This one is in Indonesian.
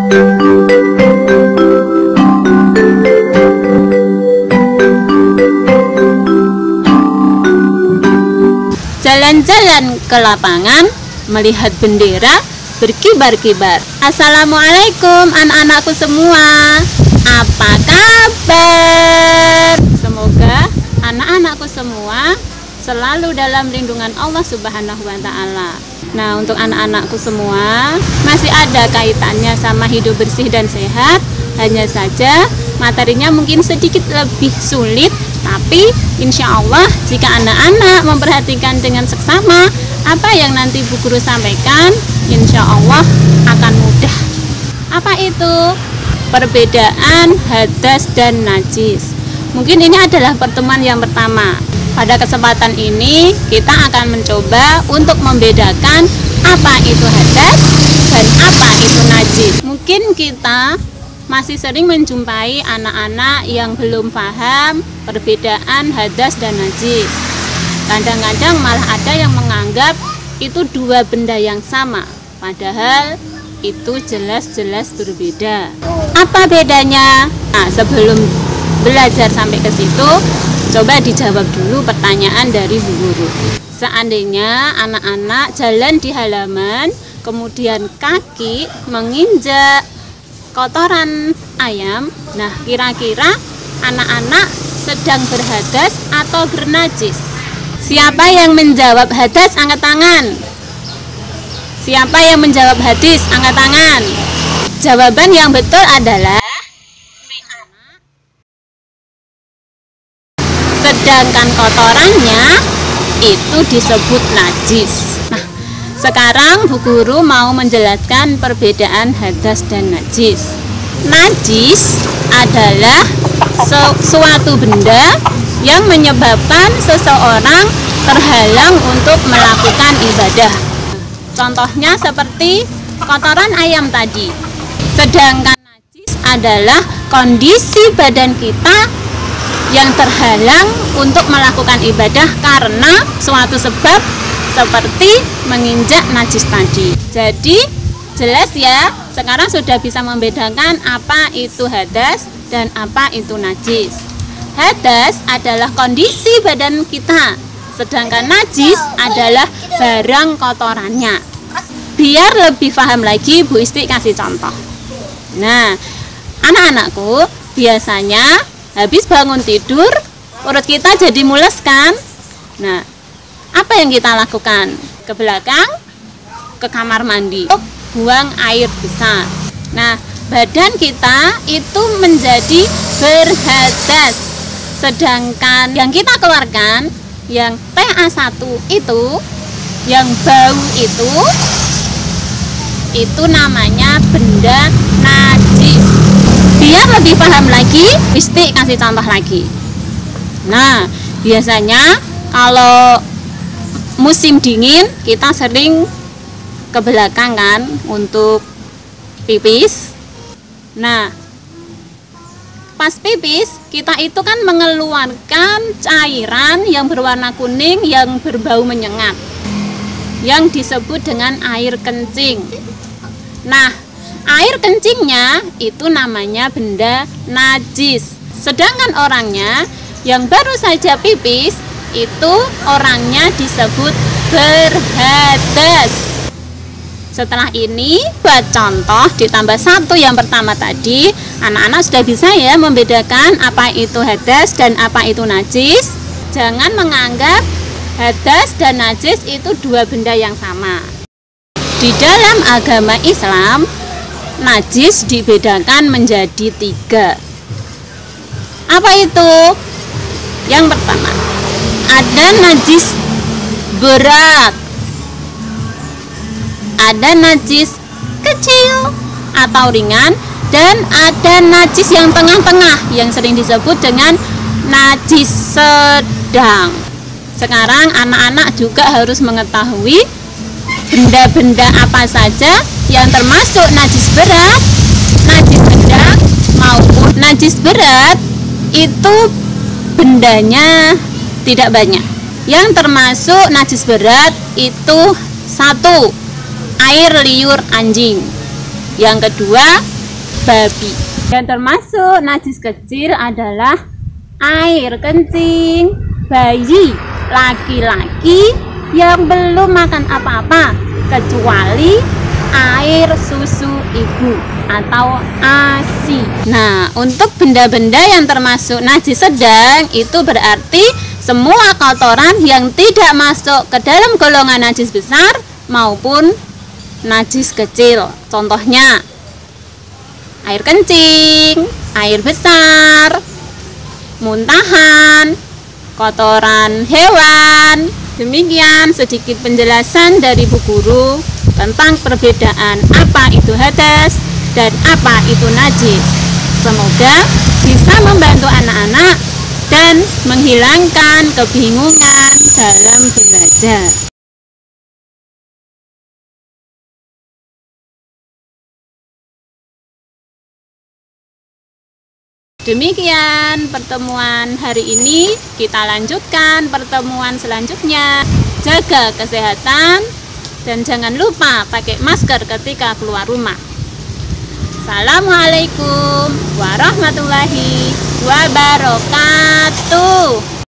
Jalan-jalan ke lapangan, melihat bendera berkibar-kibar. Assalamualaikum anak-anakku semua. Apa kabar? Semoga anak-anakku semua selalu dalam lindungan Allah Subhanahu wa Ta'ala. Nah, untuk anak-anakku semua, masih ada kaitannya sama hidup bersih dan sehat. Hanya saja materinya mungkin sedikit lebih sulit, tapi insya Allah jika anak-anak memperhatikan dengan seksama apa yang nanti Bu Guru sampaikan, insya Allah akan mudah. Apa itu? Perbedaan hadas dan najis. Mungkin ini adalah pertemuan yang pertama. Pada kesempatan ini kita akan mencoba untuk membedakan apa itu hadas dan apa itu najis. Mungkin kita masih sering menjumpai anak-anak yang belum paham perbedaan hadas dan najis. Kadang-kadang malah ada yang menganggap itu dua benda yang sama, padahal itu jelas-jelas berbeda. Apa bedanya? Nah, sebelum belajar sampai ke situ, coba dijawab dulu pertanyaan dari Bu Guru. Seandainya anak-anak jalan di halaman, kemudian kaki menginjak kotoran ayam, nah kira-kira anak-anak sedang berhadas atau bernajis? Siapa yang menjawab hadas angkat tangan? Siapa yang menjawab hadis angkat tangan? Jawaban yang betul adalah sedangkan kotorannya itu disebut najis. Nah, sekarang Bu Guru mau menjelaskan perbedaan hadas dan najis. Najis adalah suatu benda yang menyebabkan seseorang terhalang untuk melakukan ibadah. Contohnya seperti kotoran ayam tadi. Sedangkan najis adalah kondisi badan kita yang terhalang untuk melakukan ibadah karena suatu sebab seperti menginjak najis tadi. Jadi jelas ya, sekarang sudah bisa membedakan apa itu hadas dan apa itu najis. Hadas adalah kondisi badan kita, sedangkan najis adalah barang kotorannya. Biar lebih paham lagi, Bu Isti kasih contoh. Nah, anak-anakku, biasanya habis bangun tidur, perut kita jadi mules kan? Nah, apa yang kita lakukan? Ke belakang, ke kamar mandi, buang air besar. Nah, badan kita itu menjadi berhadas. Sedangkan yang kita keluarkan, yang PA1 itu, yang bau itu namanya benda najis. Biar lebih paham lagi, Isti kasih contoh lagi. Nah, biasanya kalau musim dingin kita sering ke belakang kan untuk pipis. Nah, pas pipis kita itu kan mengeluarkan cairan yang berwarna kuning yang berbau menyengat, yang disebut dengan air kencing. Nah, air kencingnya itu namanya benda najis. Sedangkan orangnya yang baru saja pipis itu orangnya disebut berhadas. Setelah ini buat contoh ditambah satu yang pertama tadi, anak-anak sudah bisa ya membedakan apa itu hadas dan apa itu najis. Jangan menganggap hadas dan najis itu dua benda yang sama. Di dalam agama Islam, najis dibedakan menjadi 3. Apa itu? Yang pertama, ada najis berat, ada najis kecil atau ringan, dan ada najis yang tengah-tengah yang sering disebut dengan najis sedang. Sekarang anak-anak juga harus mengetahui benda-benda apa saja yang termasuk najis berat, najis sedang maupun najis berat. Itu bendanya tidak banyak. Yang termasuk najis berat itu 1, air liur anjing. Yang kedua, babi. Dan termasuk najis kecil adalah air kencing bayi laki-laki yang belum makan apa-apa kecuali air susu ibu atau ASI. Nah, untuk benda-benda yang termasuk najis sedang itu berarti semua kotoran yang tidak masuk ke dalam golongan najis besar maupun najis kecil. Contohnya air kencing, air besar, muntahan, kotoran hewan. Demikian sedikit penjelasan dari Bu Guru tentang perbedaan apa itu hadas dan apa itu najis. Semoga bisa membantu anak-anak dan menghilangkan kebingungan dalam belajar. Demikian pertemuan hari ini, kita lanjutkan pertemuan selanjutnya. Jaga kesehatan dan jangan lupa pakai masker ketika keluar rumah. Assalamualaikum warahmatullahi wabarakatuh.